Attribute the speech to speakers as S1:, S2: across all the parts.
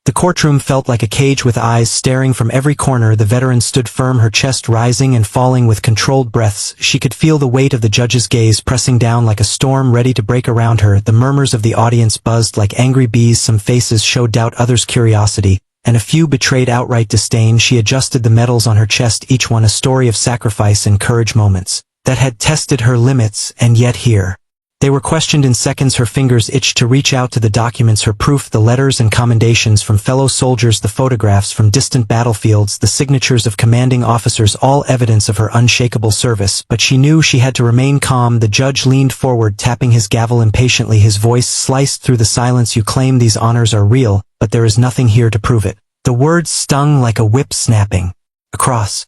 S1: The courtroom felt like a cage with eyes staring from every corner. The veteran stood firm, her chest rising and falling with controlled breaths. She could feel the weight of the judge's gaze pressing down like a storm ready to break around her. The murmurs of the audience buzzed like angry bees. Some faces showed doubt, others curiosity, and a few betrayed outright disdain. She adjusted the medals on her chest, each one a story of sacrifice and courage, moments that had tested her limits, and yet here they were questioned in seconds. Her fingers itched to reach out to the documents, her proof, the letters and commendations from fellow soldiers, the photographs from distant battlefields, the signatures of commanding officers, all evidence of her unshakable service. But she knew she had to remain calm. The judge leaned forward, tapping his gavel impatiently. His voice sliced through the silence. You claim these honors are real, but there is nothing here to prove it. The words stung like a whip snapping across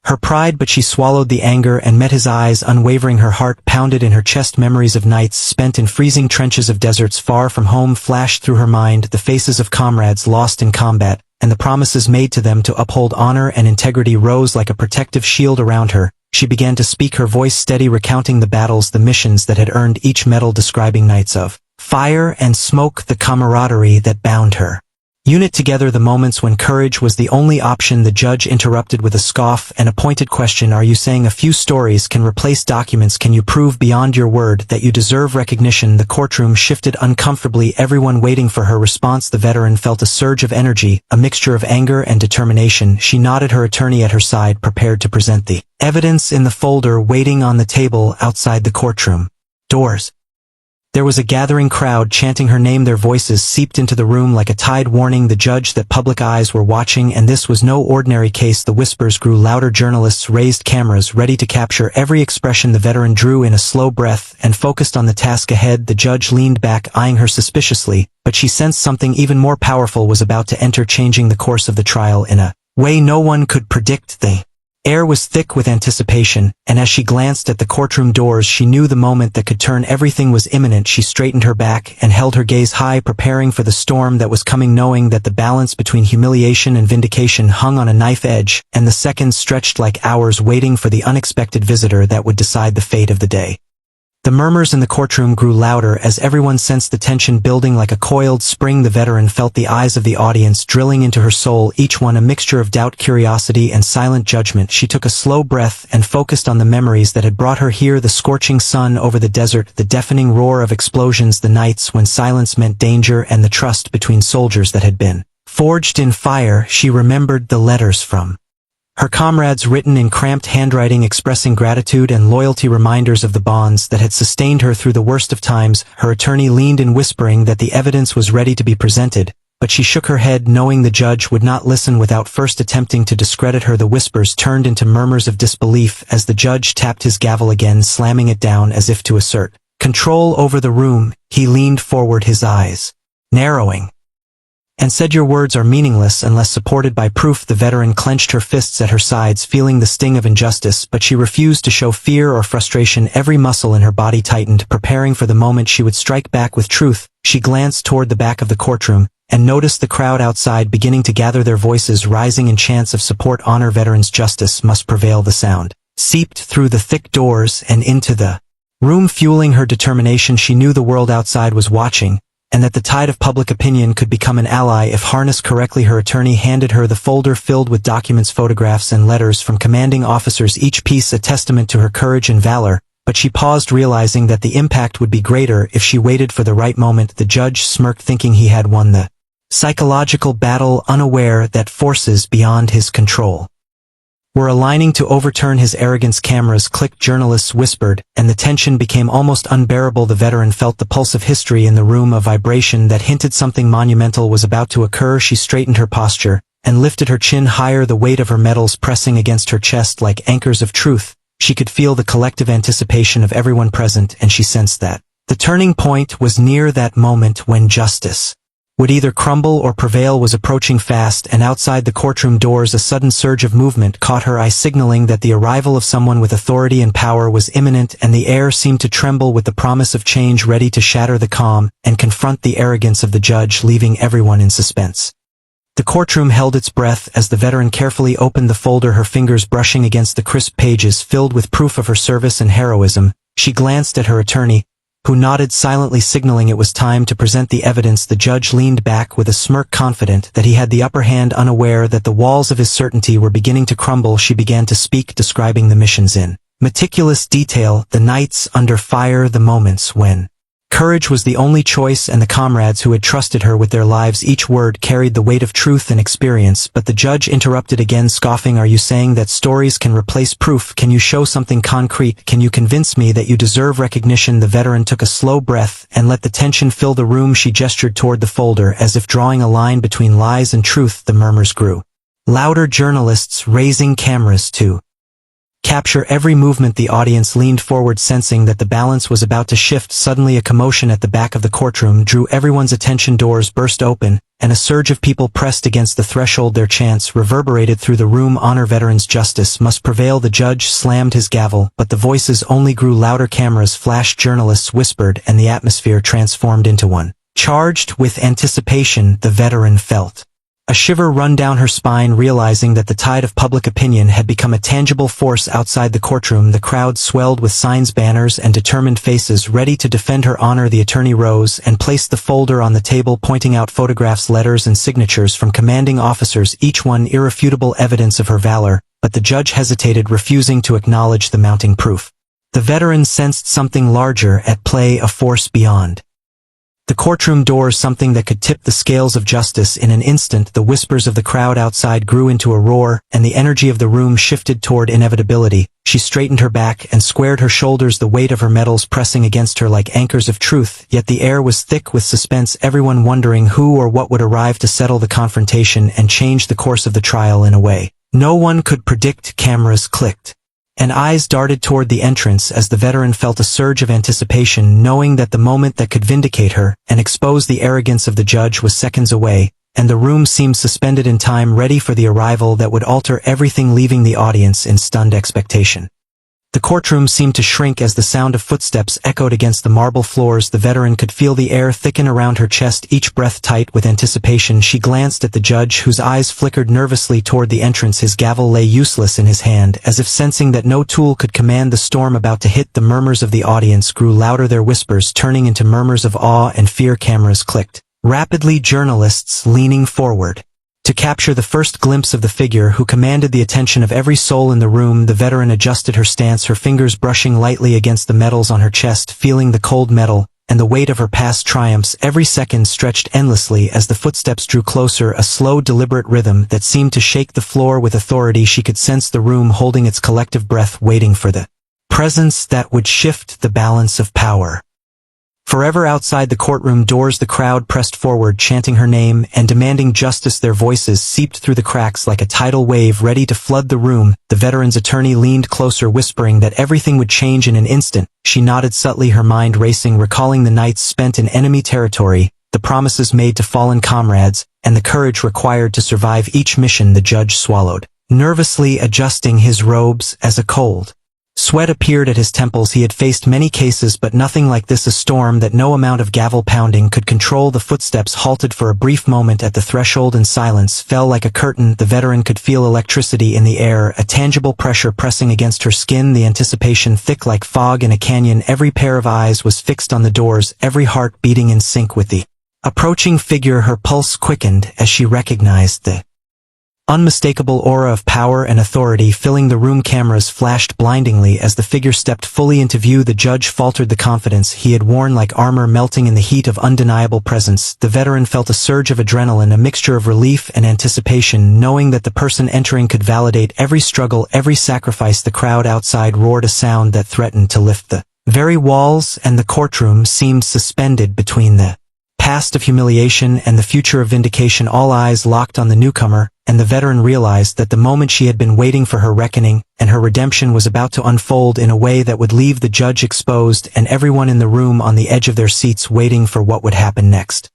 S1: her pride, but she swallowed the anger and met his eyes unwavering. Her heart pounded in her chest. Memories of nights spent in freezing trenches of deserts far from home flashed through her mind, the faces of comrades lost in combat, and the promises made to them to uphold honor and integrity rose like a protective shield around her. She began to speak, her voice steady, recounting the battles, the missions that had earned each medal, describing nights of fire and smoke, the camaraderie that bound her unit together, the moments when courage was the only option. The judge interrupted with a scoff and a pointed question. Are you saying a few stories can replace documents? Can you prove beyond your word that you deserve recognition? The courtroom shifted uncomfortably, everyone waiting for her response. The veteran felt a surge of energy, a mixture of anger and determination. She nodded, her attorney at her side, prepared to present the evidence in the folder waiting on the table outside the courtroom doors. There was a gathering crowd chanting her name. Their voices seeped into the room like a tide, warning the judge that public eyes were watching, and this was no ordinary case. The whispers grew louder. Journalists raised cameras, ready to capture every expression. The veteran drew in a slow breath and focused on the task ahead. The judge leaned back, eyeing her suspiciously, but she sensed something even more powerful was about to enter, changing the course of the trial in a way no one could predict. The air was thick with anticipation, and as she glanced at the courtroom doors, she knew the moment that could turn everything was imminent. She straightened her back and held her gaze high, preparing for the storm that was coming, knowing that the balance between humiliation and vindication hung on a knife edge, and the seconds stretched like hours, waiting for the unexpected visitor that would decide the fate of the day. The murmurs in the courtroom grew louder as everyone sensed the tension building like a coiled spring. The veteran felt the eyes of the audience drilling into her soul, each one a mixture of doubt, curiosity, and silent judgment. She took a slow breath and focused on the memories that had brought her here, the scorching sun over the desert, the deafening roar of explosions, the nights when silence meant danger, and the trust between soldiers that had been forged in fire. She remembered the letters from her comrades, written in cramped handwriting, expressing gratitude and loyalty, reminders of the bonds that had sustained her through the worst of times. Her attorney leaned in, whispering that the evidence was ready to be presented, but she shook her head, knowing the judge would not listen without first attempting to discredit her. The whispers turned into murmurs of disbelief as the judge tapped his gavel again, slamming it down as if to assert control over the room. He leaned forward, his eyes narrowing, and said, "Your words are meaningless unless supported by proof." The veteran clenched her fists at her sides, feeling the sting of injustice, but she refused to show fear or frustration. Every muscle in her body tightened, preparing for the moment she would strike back with truth. She glanced toward the back of the courtroom and noticed the crowd outside beginning to gather, their voices rising in chants of support. Honor, veterans, justice must prevail. The sound seeped through the thick doors and into the room, fueling her determination. She knew the world outside was watching, and that the tide of public opinion could become an ally if harnessed correctly. Her attorney handed her the folder filled with documents, photographs, and letters from commanding officers, each piece a testament to her courage and valor, but she paused, realizing that the impact would be greater if she waited for the right moment. The judge smirked, thinking he had won the psychological battle, unaware that forces beyond his control were aligning to overturn his arrogance. Cameras clicked, journalists whispered, and the tension became almost unbearable. The veteran felt the pulse of history in the room, a vibration that hinted something monumental was about to occur. She straightened her posture and lifted her chin higher, the weight of her medals pressing against her chest like anchors of truth. She could feel the collective anticipation of everyone present, and she sensed that the turning point was near. That moment when justice would either crumble or prevail was approaching fast, and outside the courtroom doors a sudden surge of movement caught her eye, signaling that the arrival of someone with authority and power was imminent, and the air seemed to tremble with the promise of change ready to shatter the calm and confront the arrogance of the judge, leaving everyone in suspense. The courtroom held its breath as the veteran carefully opened the folder, her fingers brushing against the crisp pages filled with proof of her service and heroism. She glanced at her attorney, who nodded silently signaling it was time to present the evidence. The judge leaned back with a smirk, confident that he had the upper hand, unaware that the walls of his certainty were beginning to crumble. She began to speak, describing the missions in meticulous detail, the nights under fire, the moments when courage was the only choice, and the comrades who had trusted her with their lives. Each word carried the weight of truth and experience, but the judge interrupted again, scoffing. Are you saying that stories can replace proof? Can you show something concrete? Can you convince me that you deserve recognition? The veteran took a slow breath and let the tension fill the room. She gestured toward the folder, as if drawing a line between lies and truth. The murmurs grew louder, journalists raising cameras to capture every movement. The audience leaned forward, sensing that the balance was about to shift. Suddenly, a commotion at the back of the courtroom drew everyone's attention. Doors burst open, and a surge of people pressed against the threshold. Their chants reverberated through the room. Honor veterans, justice must prevail. The judge slammed his gavel, but the voices only grew louder. Cameras flashed, journalists whispered, and the atmosphere transformed into one charged with anticipation. The veteran felt a shiver run down her spine, realizing that the tide of public opinion had become a tangible force outside the courtroom. The crowd swelled with signs, banners, and determined faces ready to defend her honor. The attorney rose and placed the folder on the table, pointing out photographs, letters, and signatures from commanding officers, each one irrefutable evidence of her valor. But the judge hesitated, refusing to acknowledge the mounting proof. The veteran sensed something larger at play, a force beyond the courtroom doors, something that could tip the scales of justice. In an instant, the whispers of the crowd outside grew into a roar, and the energy of the room shifted toward inevitability. She straightened her back and squared her shoulders, the weight of her medals pressing against her like anchors of truth. Yet the air was thick with suspense, everyone wondering who or what would arrive to settle the confrontation and change the course of the trial in a way no one could predict. Cameras clicked, and eyes darted toward the entrance as the veteran felt a surge of anticipation, knowing that the moment that could vindicate her and expose the arrogance of the judge was seconds away, and the room seemed suspended in time, ready for the arrival that would alter everything, leaving the audience in stunned expectation. The courtroom seemed to shrink as the sound of footsteps echoed against the marble floors. The veteran could feel the air thicken around her chest, each breath tight with anticipation. She glanced at the judge, whose eyes flickered nervously toward the entrance. His gavel lay useless in his hand, as if sensing that no tool could command the storm about to hit. The murmurs of the audience grew louder, their whispers turning into murmurs of awe and fear. Cameras clicked rapidly, journalists leaning forward to capture the first glimpse of the figure who commanded the attention of every soul in the room. The veteran adjusted her stance, her fingers brushing lightly against the medals on her chest, feeling the cold metal and the weight of her past triumphs. Every second stretched endlessly as the footsteps drew closer, a slow, deliberate rhythm that seemed to shake the floor with authority. She could sense the room holding its collective breath, waiting for the presence that would shift the balance of power. Forever outside the courtroom doors, the crowd pressed forward, chanting her name and demanding justice. Their voices seeped through the cracks like a tidal wave, ready to flood the room. The veteran's attorney leaned closer, whispering that everything would change in an instant. She nodded subtly, her mind racing, recalling the nights spent in enemy territory, the promises made to fallen comrades, and the courage required to survive each mission. The judge swallowed, nervously adjusting his robes as a cold sweat appeared at his temples. He had faced many cases, but nothing like this, a storm that no amount of gavel pounding could control. The footsteps halted for a brief moment at the threshold, and silence fell like a curtain. The veteran could feel electricity in the air, a tangible pressure pressing against her skin, the anticipation thick like fog in a canyon. Every pair of eyes was fixed on the doors, every heart beating in sync with the approaching figure. Her pulse quickened as she recognized the unmistakable aura of power and authority filling the room. Cameras flashed blindingly as the figure stepped fully into view. The judge faltered, the confidence he had worn like armor melting in the heat of undeniable presence. The veteran felt a surge of adrenaline, a mixture of relief and anticipation, knowing that the person entering could validate every struggle, every sacrifice. The crowd outside roared, a sound that threatened to lift the very walls, and the courtroom seemed suspended between the past of humiliation and the future of vindication. All eyes locked on the newcomer, and the veteran realized that the moment she had been waiting for, her reckoning and her redemption, was about to unfold in a way that would leave the judge exposed and everyone in the room on the edge of their seats, waiting for what would happen next.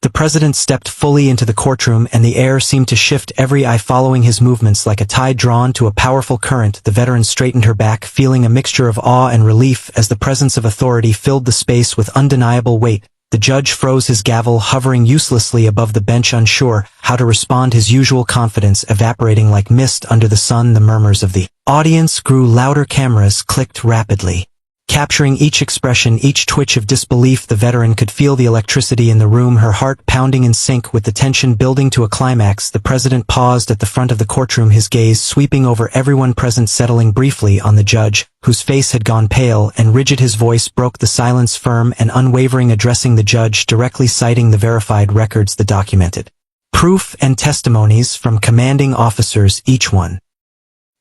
S1: The president stepped fully into the courtroom, and the air seemed to shift, every eye following his movements like a tide drawn to a powerful current. The veteran straightened her back, feeling a mixture of awe and relief as the presence of authority filled the space with undeniable weight. The judge froze, his gavel hovering uselessly above the bench, unsure how to respond, his usual confidence evaporating like mist under the sun. The murmurs of the audience grew louder, cameras clicked rapidly, Capturing each expression, each twitch of disbelief, the veteran could feel the electricity in the room, her heart pounding in sync with the tension building to a climax. The president paused at the front of the courtroom, his gaze sweeping over everyone present, settling briefly on the judge, whose face had gone pale and rigid. His voice broke the silence, firm and unwavering, addressing the judge directly, citing the verified records, the documented proof and testimonies from commanding officers, each one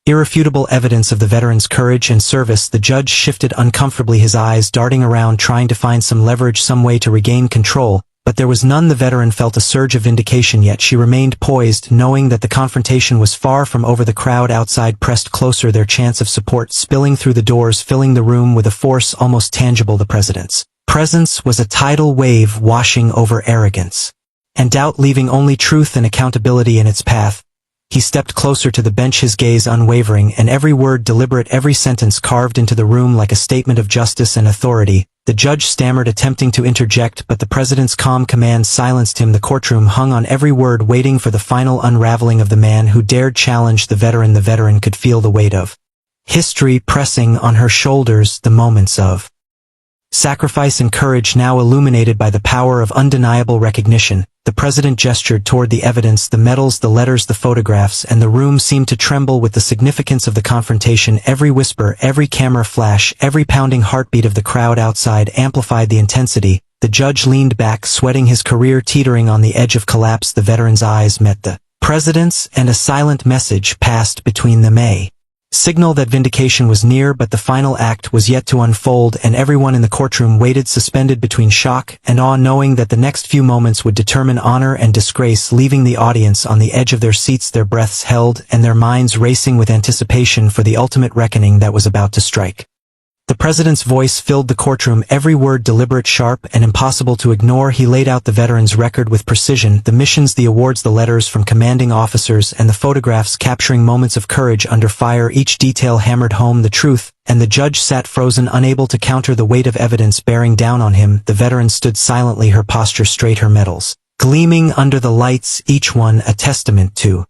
S1: irrefutable evidence of the veteran's courage and service. The judge shifted uncomfortably, his eyes darting around, trying to find some leverage, some way to regain control, but there was none. The veteran felt a surge of vindication, yet she remained poised, knowing that the confrontation was far from over. The crowd outside pressed closer, their chants of support spilling through the doors, filling the room with a force almost tangible. The president's presence was a tidal wave washing over arrogance and doubt, leaving only truth and accountability in its path. He stepped closer to the bench, his gaze unwavering, and every word deliberate, every sentence carved into the room like a statement of justice and authority. The judge stammered, attempting to interject, but the president's calm command silenced him. The courtroom hung on every word, waiting for the final unraveling of the man who dared challenge the veteran. The veteran could feel the weight of history pressing on her shoulders, the moments of sacrifice and courage now illuminated by the power of undeniable recognition. The president gestured toward the evidence, the medals, the letters, the photographs, and the room seemed to tremble with the significance of the confrontation. Every whisper, every camera flash, every pounding heartbeat of the crowd outside amplified the intensity. The judge leaned back, sweating, his career teetering on the edge of collapse. The veteran's eyes met the president's, and a silent message passed between them, a signal that vindication was near. But the final act was yet to unfold, and everyone in the courtroom waited, suspended between shock and awe, knowing that the next few moments would determine honor and disgrace, leaving the audience on the edge of their seats, their breaths held and their minds racing with anticipation for the ultimate reckoning that was about to strike. The president's voice filled the courtroom, every word deliberate, sharp, and impossible to ignore. He laid out the veteran's record with precision, the missions, the awards, the letters from commanding officers, and the photographs capturing moments of courage under fire. Each detail hammered home the truth, and the judge sat frozen, unable to counter the weight of evidence bearing down on him. The veteran stood silently, her posture straight, her medals gleaming under the lights, each one a testament to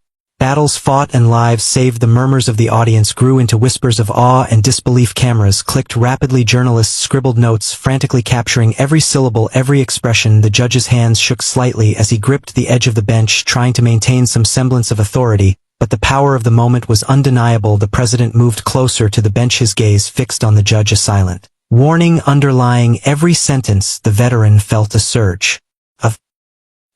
S1: battles fought and lives saved. The murmurs of the audience grew into whispers of awe and disbelief. Cameras clicked rapidly, journalists scribbled notes, frantically capturing every syllable, every expression. The judge's hands shook slightly as he gripped the edge of the bench, trying to maintain some semblance of authority, but the power of the moment was undeniable. The president moved closer to the bench, his gaze fixed on the judge, a silent warning underlying every sentence. The veteran felt a surge of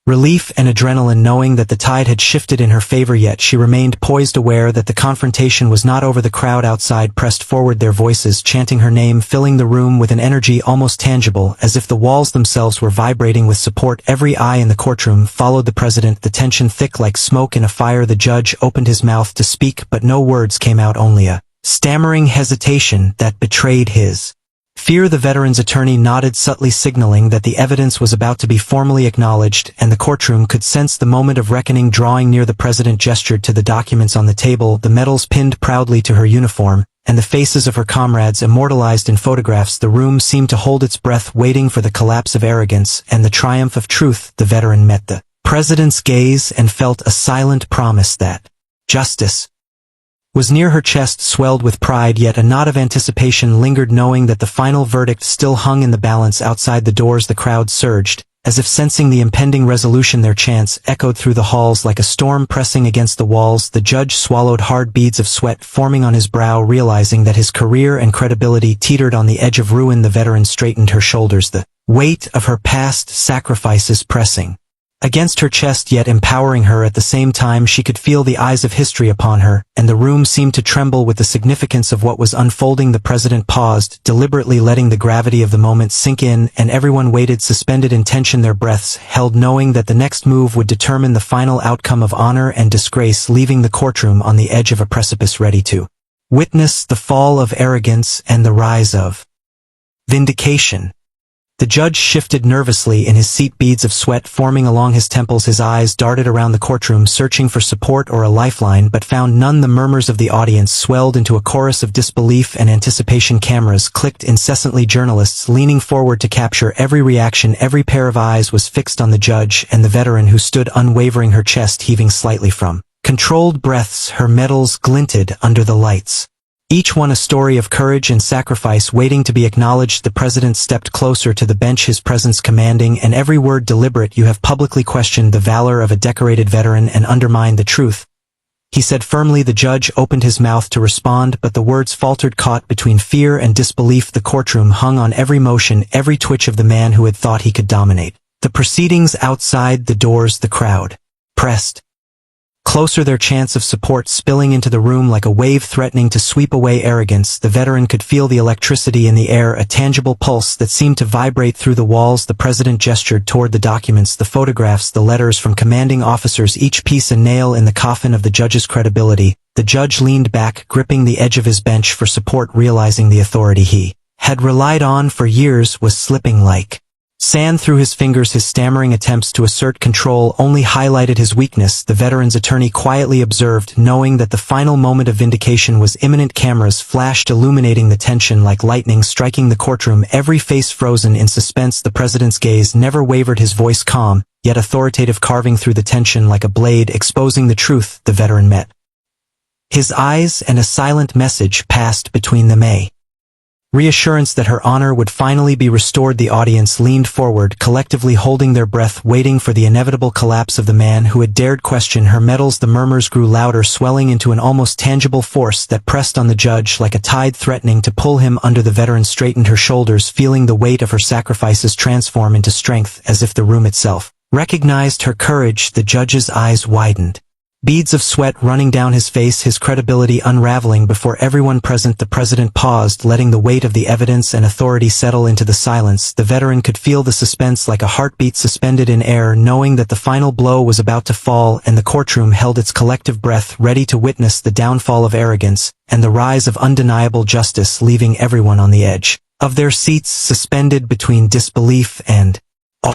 S1: relief and adrenaline, knowing that the tide had shifted in her favor, yet she remained poised, aware that the confrontation was not over. The crowd outside pressed forward, their voices chanting her name, filling the room with an energy almost tangible, as if the walls themselves were vibrating with support. Every eye in the courtroom followed the president, the tension thick like smoke in a fire. The judge opened his mouth to speak, but no words came out, only a stammering hesitation that betrayed his fear. The veteran's attorney nodded, subtly signaling that the evidence was about to be formally acknowledged, and the courtroom could sense the moment of reckoning drawing near. The president gestured to the documents on the table, the medals pinned proudly to her uniform, and the faces of her comrades immortalized in photographs. The room seemed to hold its breath, waiting for the collapse of arrogance and the triumph of truth. The veteran met the president's gaze and felt a silent promise that justice was near. Her chest swelled with pride, yet a knot of anticipation lingered, knowing that the final verdict still hung in the balance. Outside the doors the crowd surged, as if sensing the impending resolution. Their chants echoed through the halls like a storm pressing against the walls. The judge swallowed hard, beads of sweat forming on his brow, realizing that his career and credibility teetered on the edge of ruin. The veteran straightened her shoulders, the weight of her past sacrifices pressing against her chest, yet empowering her at the same time. She could feel the eyes of history upon her, and the room seemed to tremble with the significance of what was unfolding. The president paused, deliberately letting the gravity of the moment sink in, and everyone waited, suspended in tension, their breaths held, knowing that the next move would determine the final outcome of honor and disgrace, leaving the courtroom on the edge of a precipice, ready to witness the fall of arrogance and the rise of vindication. The judge shifted nervously in his seat, beads of sweat forming along his temples. His eyes darted around the courtroom, searching for support or a lifeline, but found none. The murmurs of the audience swelled into a chorus of disbelief and anticipation. Cameras clicked incessantly, journalists leaning forward to capture every reaction. Every pair of eyes was fixed on the judge and the veteran, who stood unwavering, her chest heaving slightly from controlled breaths. Her medals glinted under the lights. Each one a story of courage and sacrifice waiting to be acknowledged. The president stepped closer to the bench, his presence commanding and every word deliberate. You have publicly questioned the valor of a decorated veteran and undermined the truth, he said firmly. The judge opened his mouth to respond, but the words faltered, caught between fear and disbelief. The courtroom hung on every motion, every twitch of the man who had thought he could dominate the proceedings. Outside the doors, the crowd pressed closer, their chants of support spilling into the room like a wave threatening to sweep away arrogance. The veteran could feel the electricity in the air, a tangible pulse that seemed to vibrate through the walls. The president gestured toward the documents, the photographs, the letters from commanding officers, each piece a nail in the coffin of the judge's credibility. The judge leaned back, gripping the edge of his bench for support, realizing the authority he had relied on for years was slipping like sand through his fingers. His stammering attempts to assert control only highlighted his weakness. The veteran's attorney quietly observed, knowing that the final moment of vindication was imminent. Cameras flashed, illuminating the tension like lightning striking the courtroom, every face frozen in suspense. The president's gaze never wavered, his voice calm, yet authoritative, carving through the tension like a blade, exposing the truth. The veteran met his eyes, and a silent message passed between them, a reassurance that her honor would finally be restored. The audience leaned forward, collectively holding their breath, waiting for the inevitable collapse of the man who had dared question her metals. The murmurs grew louder, swelling into an almost tangible force that pressed on the judge like a tide, threatening to pull him under. The veteran straightened her shoulders, feeling the weight of her sacrifices transform into strength, as if the room itself recognized her courage. The judge's eyes widened, beads of sweat running down his face, his credibility unraveling before everyone present. The president paused, letting the weight of the evidence and authority settle into the silence. The veteran could feel the suspense like a heartbeat suspended in air, knowing that the final blow was about to fall, and the courtroom held its collective breath, ready to witness the downfall of arrogance and the rise of undeniable justice, leaving everyone on the edge of their seats, suspended between disbelief and awe.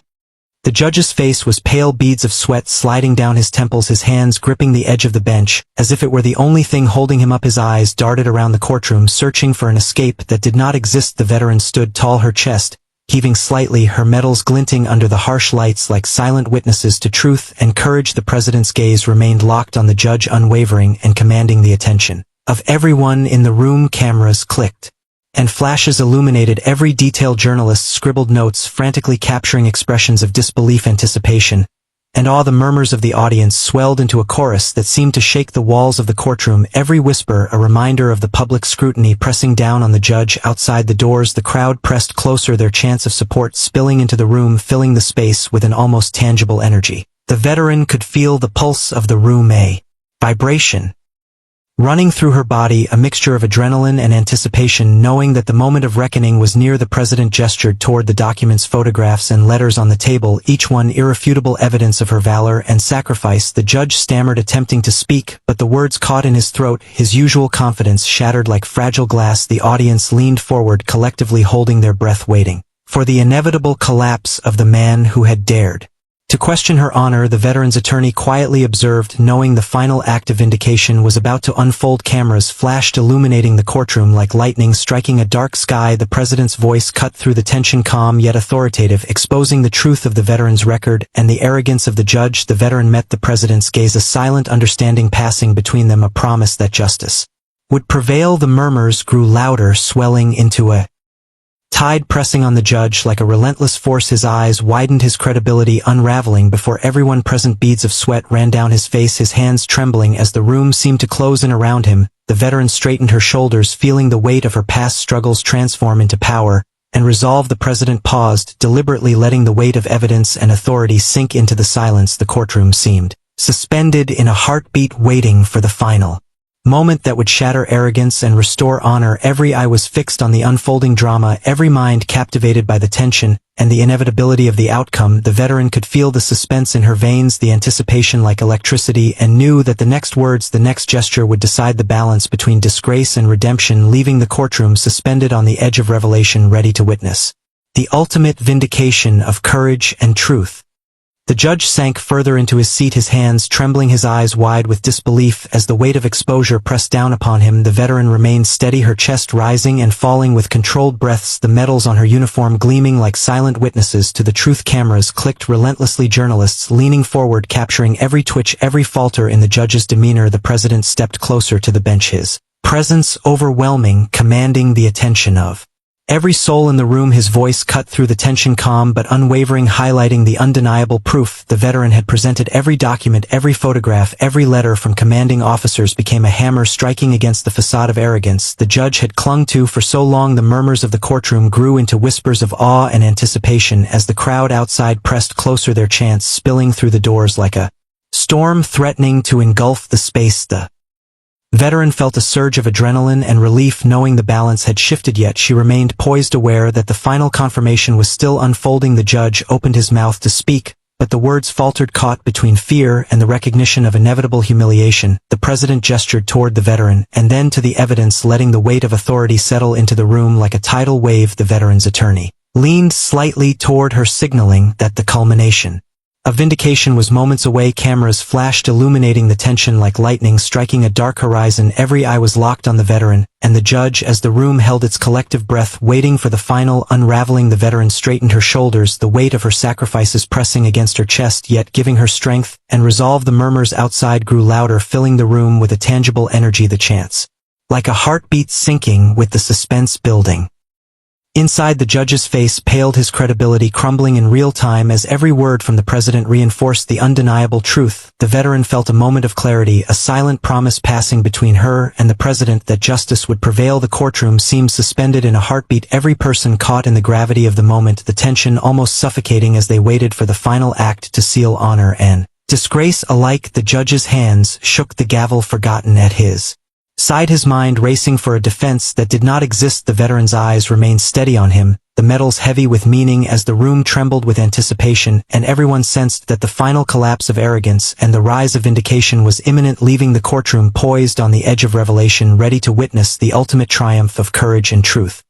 S1: The judge's face was pale, beads of sweat sliding down his temples, his hands gripping the edge of the bench, as if it were the only thing holding him up. His eyes darted around the courtroom, searching for an escape that did not exist. The veteran stood tall, her chest heaving slightly, her metals glinting under the harsh lights like silent witnesses to truth and courage. The president's gaze remained locked on the judge, unwavering and commanding the attention of everyone in the room. Cameras clicked, and flashes illuminated every detail. Journalists scribbled notes, frantically capturing expressions of disbelief, anticipation, and awe. The murmurs of the audience swelled into a chorus that seemed to shake the walls of the courtroom, every whisper a reminder of the public scrutiny pressing down on the judge. Outside the doors, the crowd pressed closer, their chants of support spilling into the room, filling the space with an almost tangible energy. The veteran could feel the pulse of the room, a vibration running through her body, a mixture of adrenaline and anticipation, knowing that the moment of reckoning was near. The president gestured toward the documents, photographs, and letters on the table, each one irrefutable evidence of her valor and sacrifice. The judge stammered, attempting to speak, but the words caught in his throat, his usual confidence shattered like fragile glass. The audience leaned forward, collectively holding their breath, waiting for the inevitable collapse of the man who had dared to question her honor. The veteran's attorney quietly observed, knowing the final act of vindication was about to unfold. Cameras flashed, illuminating the courtroom like lightning striking a dark sky. The president's voice cut through the tension, calm yet authoritative, exposing the truth of the veteran's record and the arrogance of the judge. The veteran met the president's gaze, a silent understanding passing between them, a promise that justice would prevail. The murmurs grew louder, swelling into a tide, pressing on the judge like a relentless force. His eyes widened, his credibility unraveling before everyone present. Beads of sweat ran down his face, his hands trembling as the room seemed to close in around him. The veteran straightened her shoulders, feeling the weight of her past struggles transform into power and resolve. The president paused, deliberately letting the weight of evidence and authority sink into the silence. The courtroom seemed suspended in a heartbeat, waiting for the final moment that would shatter arrogance and restore honor. Every eye was fixed on the unfolding drama, every mind captivated by the tension and the inevitability of the outcome. The veteran could feel the suspense in her veins, the anticipation like electricity, and knew that the next words, the next gesture would decide the balance between disgrace and redemption, leaving the courtroom suspended on the edge of revelation, ready to witness the ultimate vindication of courage and truth. The judge sank further into his seat, his hands trembling, his eyes wide with disbelief as the weight of exposure pressed down upon him. The veteran remained steady, her chest rising and falling with controlled breaths, the medals on her uniform gleaming like silent witnesses to the truth. Cameras clicked relentlessly, journalists leaning forward, capturing every twitch, every falter in the judge's demeanor. The president stepped closer to the bench, his presence overwhelming, commanding the attention of every soul in the room. His voice cut through the tension, calm but unwavering, highlighting the undeniable proof. The veteran had presented. Every document, every photograph, every letter from commanding officers became a hammer striking against the facade of arrogance the judge had clung to for so long. The murmurs of the courtroom grew into whispers of awe and anticipation as the crowd outside pressed closer, their chants spilling through the doors like a storm threatening to engulf the space. The veteran felt a surge of adrenaline and relief, knowing the balance had shifted, yet she remained poised, aware that the final confirmation was still unfolding. The judge opened his mouth to speak, but the words faltered, caught between fear and the recognition of inevitable humiliation. The president gestured toward the veteran, and then to the evidence, letting the weight of authority settle into the room like a tidal wave. The veteran's attorney leaned slightly toward her, signaling that the culmination of vindication was moments away. Cameras flashed, illuminating the tension like lightning striking a dark horizon. Every eye was locked on the veteran and the judge as the room held its collective breath, waiting for the final unraveling. The veteran straightened her shoulders, the weight of her sacrifices pressing against her chest, yet giving her strength and resolve. The murmurs outside grew louder, filling the room with a tangible energy, the chants like a heartbeat sinking with the suspense building. Inside, the judge's face paled, his credibility crumbling in real time as every word from the president reinforced the undeniable truth. The veteran felt a moment of clarity, a silent promise passing between her and the president that justice would prevail. The courtroom seemed suspended in a heartbeat, every person caught in the gravity of the moment, the tension almost suffocating as they waited for the final act to seal honor and disgrace alike. The judge's hands shook, the gavel forgotten at his side, his mind racing for a defense that did not exist. The veteran's eyes remained steady on him, the metals heavy with meaning as the room trembled with anticipation, and everyone sensed that the final collapse of arrogance and the rise of vindication was imminent, leaving the courtroom poised on the edge of revelation, ready to witness the ultimate triumph of courage and truth.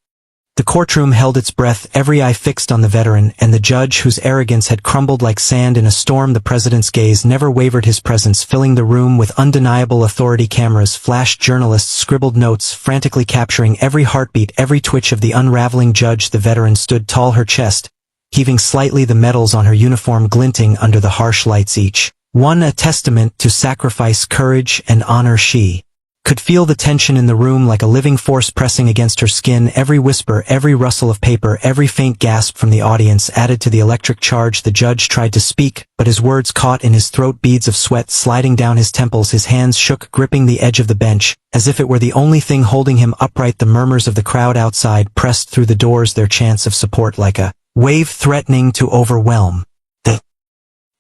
S1: The courtroom held its breath, every eye fixed on the veteran and the judge, whose arrogance had crumbled like sand in a storm. The president's gaze never wavered, his presence filling the room with undeniable authority. Cameras flashed, journalists scribbled notes, frantically capturing every heartbeat, every twitch of the unraveling judge. The veteran stood tall, her chest heaving slightly, the medals on her uniform glinting under the harsh lights, each one a testament to sacrifice, courage, and honor. She could feel the tension in the room like a living force pressing against her skin. Every whisper, every rustle of paper, every faint gasp from the audience added to the electric charge. The judge tried to speak, but his words caught in his throat, beads of sweat sliding down his temples. His hands shook, gripping the edge of the bench, as if it were the only thing holding him upright. The murmurs of the crowd outside pressed through the doors, their chants of support like a wave threatening to overwhelm the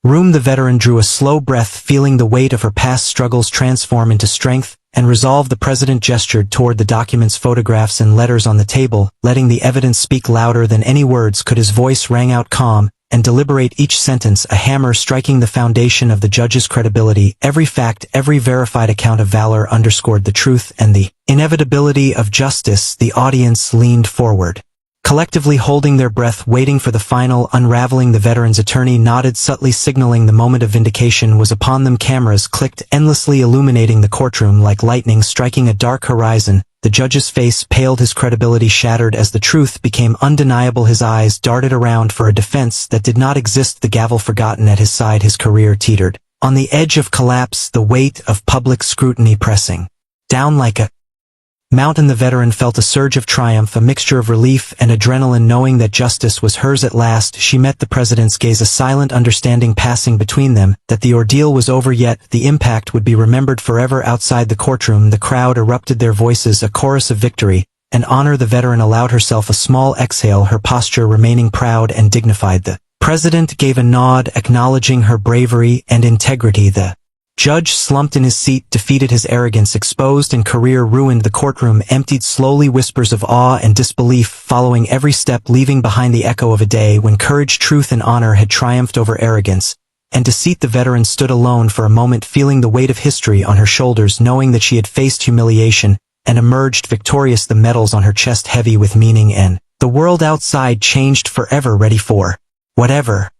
S1: room. The veteran drew a slow breath, feeling the weight of her past struggles transform into strength and resolve. The president gestured toward the documents, photographs, and letters on the table, letting the evidence speak louder than any words could. His voice rang out, calm and deliberate, each sentence a hammer striking the foundation of the judge's credibility. Every fact, every verified account of valor underscored the truth and the inevitability of justice. The audience leaned forward, collectively holding their breath, waiting for the final unraveling. The veteran's attorney nodded, subtly signaling the moment of vindication was upon them. Cameras clicked, endlessly illuminating the courtroom like lightning striking a dark horizon. The judge's face paled, his credibility shattered as the truth became undeniable. His eyes darted around for a defense that did not exist, the gavel forgotten at his side. His career teetered on the edge of collapse, the weight of public scrutiny pressing down like a mountain. The veteran felt a surge of triumph, a mixture of relief and adrenaline, knowing that justice was hers at last. She met the president's gaze, a silent understanding passing between them, that the ordeal was over, yet the impact would be remembered forever. Outside the courtroom, the crowd erupted, their voices a chorus of victory and honor. The veteran allowed herself a small exhale, her posture remaining proud and dignified. The president gave a nod, acknowledging her bravery and integrity. The judge slumped in his seat, defeated, his arrogance exposed and career ruined. The courtroom emptied slowly, whispers of awe and disbelief following every step, leaving behind the echo of a day when courage, truth, and honor had triumphed over arrogance and deceit. The veteran stood alone for a moment, feeling the weight of history on her shoulders, knowing that she had faced humiliation and emerged victorious, the medals on her chest heavy with meaning, and the world outside changed forever, ready for whatever